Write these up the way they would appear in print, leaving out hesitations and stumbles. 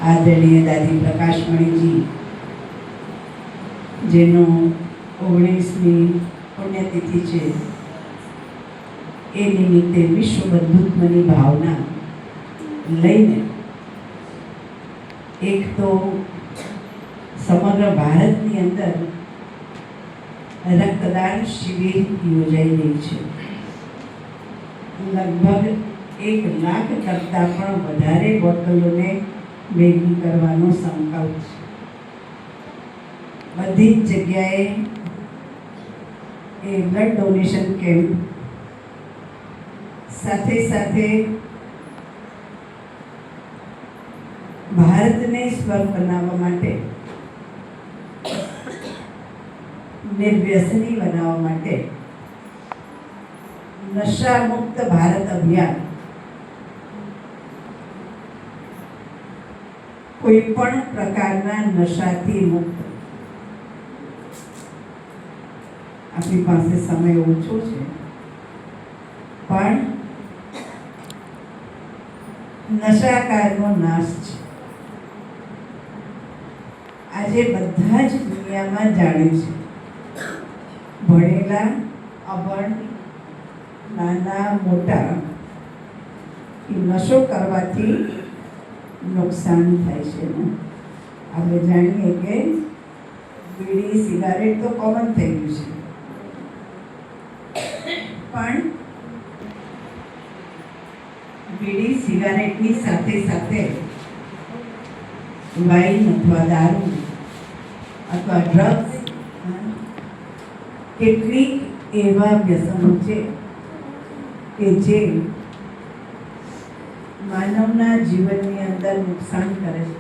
આદરણીય દાદી પ્રકાશમણીજી, જેનો 19મી પુણ્યતિથિ છે, એ નિમિત્તે વિશ્વ બંધુત્વની ભાવના લઈને એક તો સમગ્ર ભારતની અંદર રક્તદાન શિબિર યોજાઈ રહી છે. લગભગ 1 લાખ કરતાં પણ વધારે બોટલોને ભેગી કરવાનો સંકલ્પ છે. બધી જ જગ્યાએ એ બ્લડ ડોનેશન કેમ્પ, સાથે સાથે ભારતને સ્વર્ગ બનાવવા માટે, નિર્વ્યસની બનાવવા માટે નશા મુક્ત ભારત અભિયાન કોઈ પણ પ્રકારના નશાથી મુક્ત. આપણી પાસે સમય ઓછો છે, પણ નશાકારનો નાશ છે. આજે બધા જ દુનિયામાં જાણે છે, ભણેલા અભણ, નાના મોટા, એ નશો કરવાથી નુકસાન થાય છે. આપણે જાણીએ કે બીડી, સિગારેટ તો કોમન થઈ ગયું છે, પણ બીડી સિગારેટની સાથે સાથે વાઇન અથવા દારૂ અથવા ડ્રગ્સ, કેટલીક એવા વ્યસનો છે કે જે માનવના જીવનની અંદર નુકસાન કરે છે.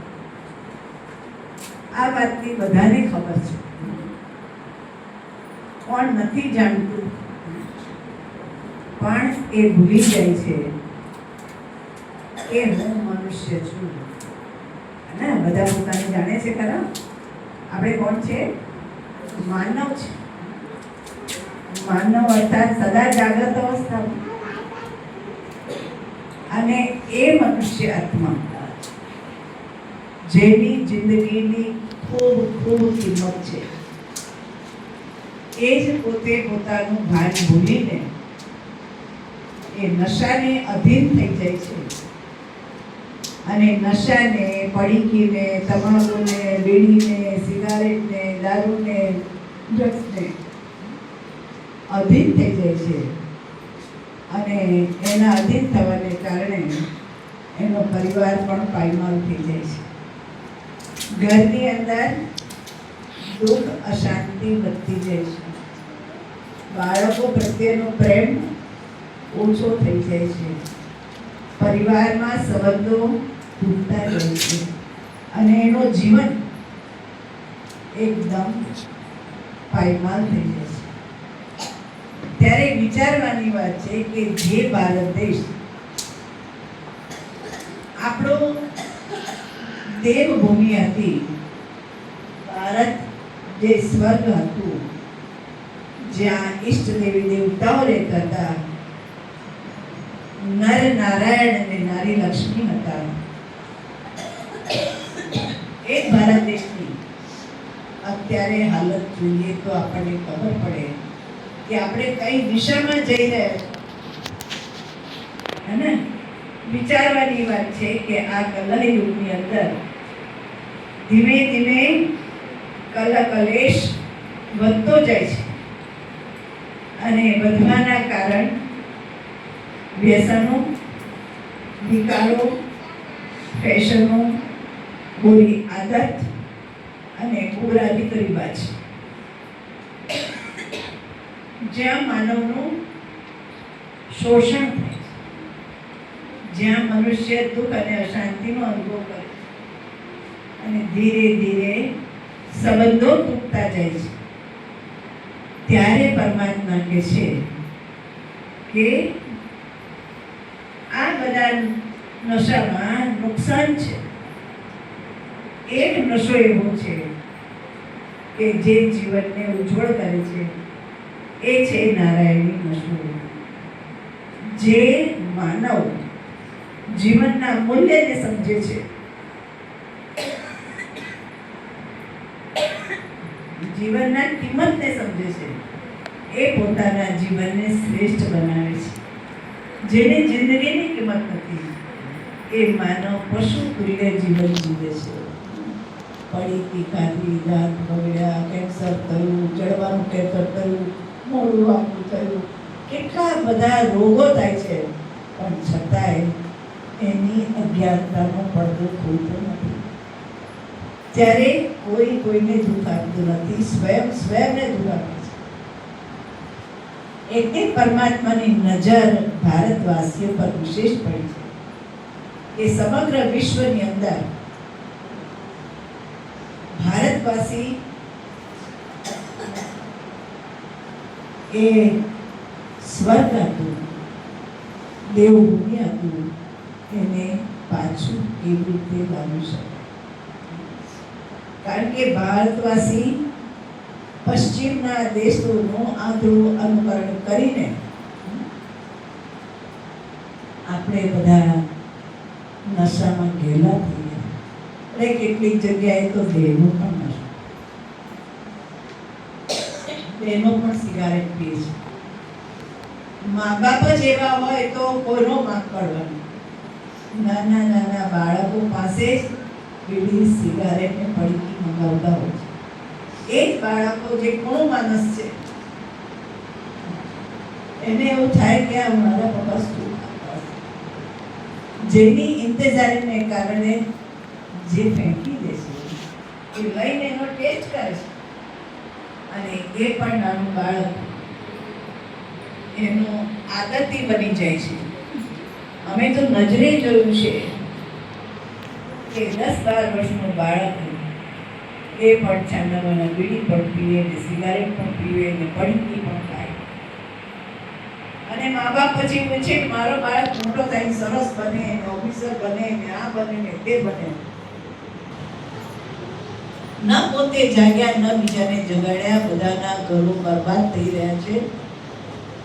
આ વાતની બધાને ખબર છે. કોણ નથી જાણતું, પણ એ ભૂલી જાય છે કે હું મનુષ્ય છું. અને બધા પોતાને જાણે છે ખરા, આપણે કોણ છે? માનવ છે. માનવ અર્થાત સદા જાગ્રત અવસ્થા, અને એ મનુષ્ય આત્મા જેની જિંદગીની ખૂબ ખૂબ કિંમત છે, એ જ પોતે પોતાનું ભાન ભૂલીને એ નશાને અધીન થઈ જાય છે. અને નશાને, પડીકીને, તમાકુને, બીડીને, સિગારેટને, દારૂને, ડ્રગ્સને અધીન થઈ જાય છે. અને એના અધીન થવાને કારણે એનો પરિવાર પણ પાયમાલ થઈ જાય છે. ઘરની અંદર દુઃખ, અશાંતિ વધતી જાય છે. બાળકો પ્રત્યેનો પ્રેમ ઓછો થઈ જાય છે. પરિવારમાં સંબંધો તૂટતા જાય છે અને એનો જીવન એકદમ પાયમાલ થઈ જાય છે. ત્યારે વિચારવાની વાત છે કે જે ભારત દેશ આપણો દેવભૂમિ હતી, ભારત જે સ્વર્ગ હતું, જ્યાં ઈષ્ટ દેવી દેવતાઓ રહેતા હતા, નર નારાયણ અને નારી લક્ષ્મી હતા, એ ભારત દેશની અત્યારે હાલત જોઈએ તો આપણને ખબર પડે કે આપણે કઈ દિશામાં જઈ રહ્યા ને. વિચારવાની વાત છે કે આ કલયુગની અંદર ધીમે ધીમે કલેશ વધતો જાય છે. અને વધવાના કારણ વ્યસનો, વિકારો, ફેશનો, બુરી આદત અને કુરાદી રિવાજ, જ્યાં માનવનું શોષણ થાય છે, જ્યાં મનુષ્ય દુઃખ અને અશાંતિનો અનુભવ કરે છે અને ધીરે ધીરે સંબંધો તૂટતા જાય છે. ત્યારે પરમાત્મા કહે છે કે આ બધા નશામાં નુકસાન છે. એક નશો એવો છે કે જે જીવનને ઉજ્જવળ કરે છે, એ છે નારાયણી નશો. જે માનવ જીવનના મૂલ્યને સમજે છે, જીવનના કિંમતને સમજે છે, એ પોતાના જીવનને શ્રેષ્ઠ બનાવે છે. જેને જિંદગીની કિંમત નથી એ માનવ પશુ તુલ્ય જીવન જીવે છે. પડીકી ખાધી, દાંત બગડ્યા, કેન્સર થયું, જડવાનું કેન્સર થયું, મોઢું આખું થયું, કેટલા બધા રોગો થાય છે, પણ છતાંય એની અજ્ઞાનતાનો પડદો ખોલતો નથી. ત્યારે કોઈ કોઈને દુઃખ આપતું નથી, સ્વયંને દુઃખ આપે છે. એટલે પરમાત્માની નજર ભારતવાસીઓ પર વિશેષ પડી છે કે સમગ્ર વિશ્વની અંદર ભારતવાસી એ સ્વર્ગ હતું, દેવભૂમિ હતું, એને પાછું કેવી રીતે લાવી શકે? કારણ કે ભારતવાસી પશ્ચિમના દેશોનું આંધળું અનુકરણ કરીને આપણે બધા નશામાં ઘેલા થઈ ગયા. એટલે કેટલીક જગ્યાએ તો બહેનો પણ નશા, બહેનો પણ સિગારેટ પીએ છે. મા બાપ જ એવા હોય તો કોઈનો માગ પડવાનો? નાના નાના બાળકો પાસે જ બીડી, સિગારેટ ને પડીકી મંગાવતા હોય છે. એ જ બાળકો જે કોણ માણસ છે એને એવું થાય કે આ મારા પપ્પા શું ખાતા હશે, જેની ઇંતજારીને કારણે જે ફેંકી દે છે એ લઈને એનો ટેસ્ટ કરે છે, અને એ પણ નાનું બાળક એનો આદતી બની જાય છે. અમે તો નજરે જોયું છે કે 10-12 વર્ષનું બાળક એ પણ ચાંદામાના બીડી પણ પીવે ને સિગારેટ પણ પીવે ને પડીકી પણ ખાય. અને મા બાપ પછી પૂછે કે મારો બાળક મોટો થાય સરસ બને, ઓફિસર બને ને આ બને ને તે બને. ન પોતે જાગ્યા, ન બીજાને જગાડ્યા, બધાના ઘરો બરબાદ થઈ રહ્યા છે,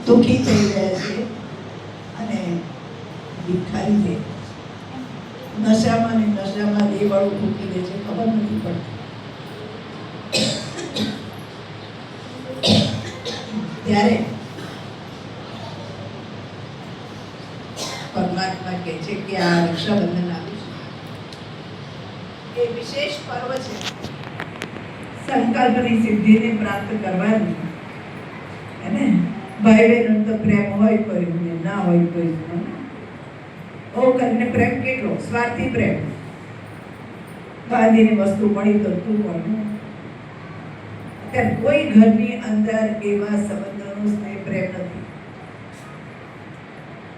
દુઃખી થઈ રહ્યા છે અને ભિખારી થઈ નશામાં ને નશામાં દેવાળું મૂકી દે છે, ખબર નથી પડતી. ત્યારે પરમાત્મા કહે છે કે આ રક્ષાબંધન આવ્યું છે, એ વિશેષ પર્વ છે સંકલ્પની સિદ્ધિને પ્રાપ્ત કરવાની. અને ભાઈ બહેનો તો પ્રેમ હોય કોઈ ના હોય કોઈ, ઓ કરીને પ્રેમ કેટલો સ્વાર્થી પ્રેમ. બાંધીને વસ્તુ મળી તો તું પણ. અત્યારે કોઈ ઘરની અંદર એવા સંબંધોનો સ્નેહ પ્રેમ નથી.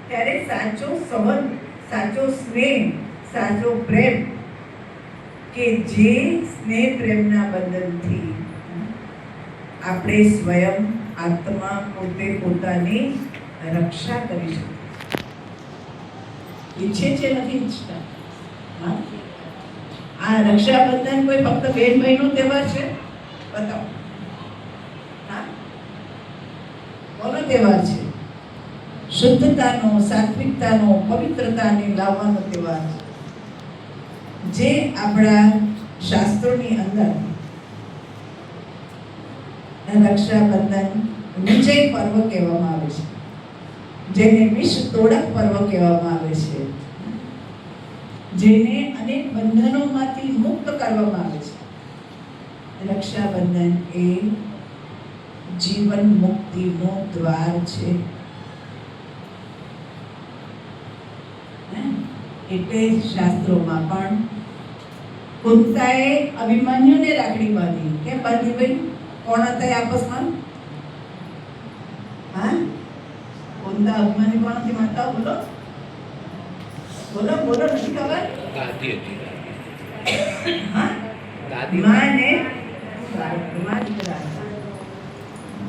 ત્યારે સાચો સંબંધ, સાચો સ્નેહ, સાચો પ્રેમ કે જે સ્નેહ પ્રેમના બંધનથી આપણે સ્વયં આત્મા પોતે પોતાની રક્ષા કરી શકીએ. ઈચ્છે છે નથી ઈચ્છતા. આ રક્ષાબંધન કોઈ ફક્ત બેન ભાઈનો તહેવાર છે? બતાવો. હા, કોનો તહેવાર છે? શુદ્ધતાનો, સાત્વિકતાનો, પવિત્રતાને લાવવાનો તહેવાર છે. જે આપણા શાસ્ત્રોની અંદર રક્ષાબંધન વિજય પર્વ કહેવામાં આવે છે, જેને વિષ તોડક પર્વ કહેવામાં આવે છે, જેને અનેક બંધનોમાંથી મુક્ત કરવામાં આવે છે. રક્ષાબંધન એ જીવન મુક્તિનો દ્વાર છે. એટલે શાસ્ત્રોમાં પણ કુંતાએ અભિમન્યુને રાખડી બાંધી. કેમ બાંધી ભાઈ? કોણ હતા આપસમાં? હા, કુંતા અભિમન્યુ કોણ હતી? માતા બોલો બોલો બોલો, નથી ખબર? દાદી હતી. હા, દાદી માને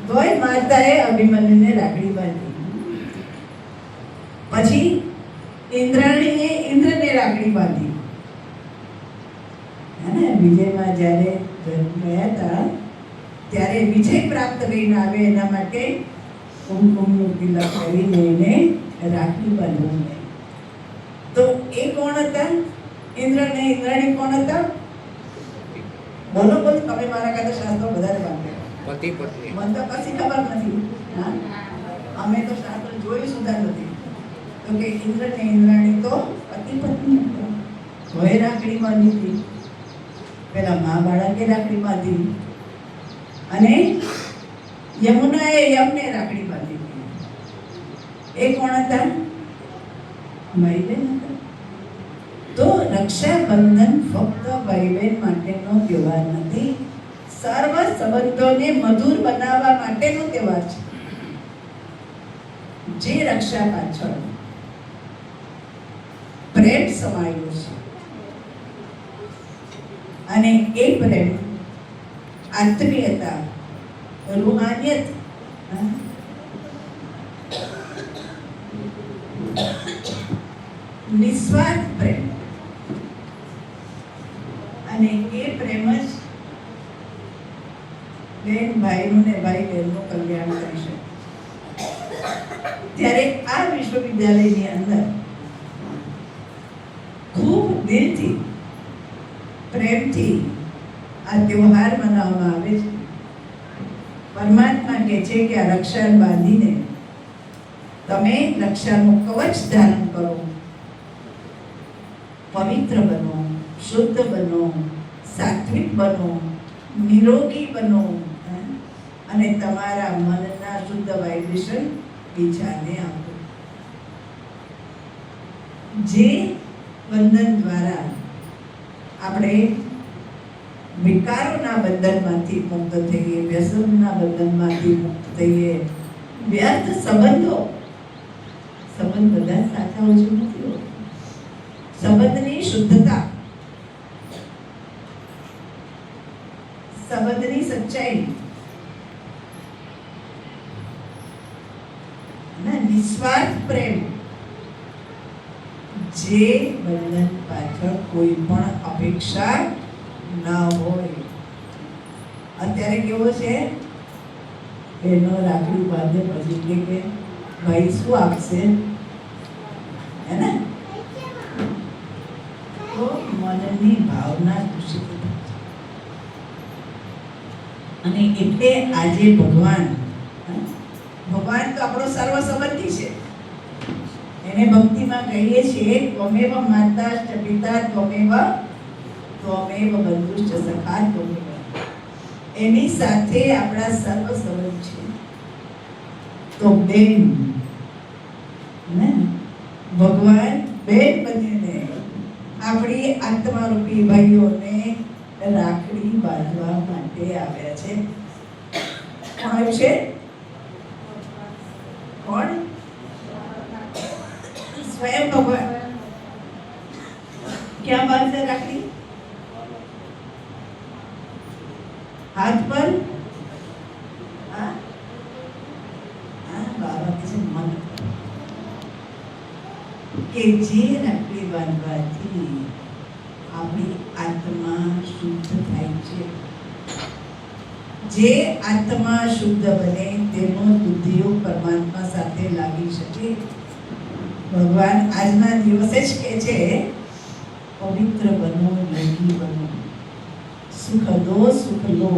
તોય માતાએ અભિમન્યુને રાખડી બાંધી. પછી ઇન્દ્રાણીએ ઇન્દ્રને રાખડી બાંધી. અને વિજયમાં જ્યારે ગયા હતા ત્યારે વિજય પ્રાપ્ત કરીને આવે એના માટે કુમકુમનું તિલક કરીને એને રાખડી બાંધવાનું. તો એ કોણ હતા? ઇન્દ્ર ને ઇન્દ્રાણી કોણ હતા? બોલો બોલો, તમે મારા કરતા શાસ્ત્રો વધારે વાંચો. પતિ પત્ની. મને તો કશી ખબર નથી. હા, અમે તો શાસ્ત્ર જોયું સુધા નથી. તો કે ઇન્દ્ર ને ઇન્દ્રાણી તો પતિ પત્ની હતા. ભય રાખડી બાંધી હતી. પેલા મા બાળકે રાખડી બાંધી અને યમુનાએ યમને રાખડી બાંધી હતી. એ કોણ હતા? ભાઈ બહેન હતા. તો રક્ષાબંધન ફક્ત ભાઈ બહેન માટેનો તહેવાર નથી, સર્વ સંબંધોને મધુર બનાવવા માટેનો તહેવાર છે. જે રક્ષા પાછળ પ્રેમ સમાયેલો છે અને એ પ્રેમ આત્મીયતા, રૂહાનિયત, નિસ્વાર્થ પ્રેમ, અને એ પ્રેમ જ બેન ભાઈનું ને ભાઈ બહેનનું કલ્યાણ કરી શકે. ત્યારે આ વિશ્વવિદ્યાલયની અંદર ખૂબ દિલથી, પ્રેમથી આ તહેવાર મનાવવામાં આવે છે. પરમાત્મા કહે છે કે આ રક્ષા બાંધીને તમે રક્ષાનું કવચ ધારણ કરો, પવિત્ર બનો, શુદ્ધ બનો, સાત્વિક બનો, નિરોગી બનો અને તમારા મનના શુદ્ધ વાઇબ્રેશન બીજાને આપો. જે બંધન દ્વારા આપણે વિકારોના બંધનમાંથી મુક્ત થઈએ, વ્યસનના બંધનમાંથી મુક્ત થઈએ, વ્યર્થ સંબંધ બધા સાચા ઓછું નથી હોતું. સંબંધની શુદ્ધતા, સંબંધની સચ્ચાઈ, નિસ્વાર્થ પ્રેમ, જે બંધન પાછળ કોઈ પણ અપેક્ષા ન હોય. અત્યારે કેવો છે, એનો રાખડી બાંધે પછી કે ભાઈ શું આપશે, હે ને? તો મનની ભાવના દૂષિત થાય છે. અને એટલે આજે ભગવાન તો આપણો સર્વ સંબંધી છે. એને ભક્તિમાં કહીએ છીએ ત્વમેવ માતા પિતા ત્વમેવ બંધુશ્ચ સખા ત્વમેવ. એની સાથે આપણા સર્વ સંબંધ છે. તો બેન ને ભગવાન બેન બનીને આપણી આત્મારૂપી ભાઈઓને રાખડી બાંધવા માટે આવ્યા છે. કોણ આવ્યું છે? કોણ? સ્વયં ભગવાન. ક્યાં બાંધશે રાખડી? હાથ પર. બાબા કે છે મન, કે જે રાખડી બાંધવાથી આપણી આત્મા શુદ્ધ થાય છે. જે આત્મા શુદ્ધ બને તેનો બુદ્ધિઓ પરમાત્મા સાથે લાગી શકે. ભગવાન આજના દિવસે જ કહે છે પવિત્ર બનો, યોગી બનો, સુખ દો સુખ લો,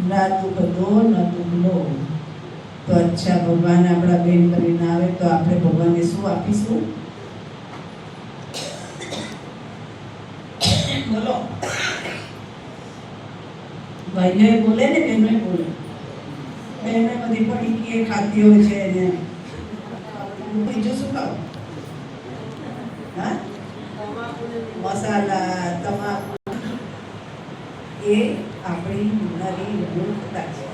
ના દુઃખ દો ના દુઃખ લો. તો અચ્છા, ભગવાન આપણા બેન કરીને આવે તો આપણે ભગવાનને શું આપીશું? બોલો. ભાઈઓ બોલે ને બહેનો બોલે. બહેનો બધી પડી ખાતી હોય છે ને બીજું શું ખાવ? હા, મસાલા, તમાકુ, એ આપણી નવી મૂર્ખતા છે.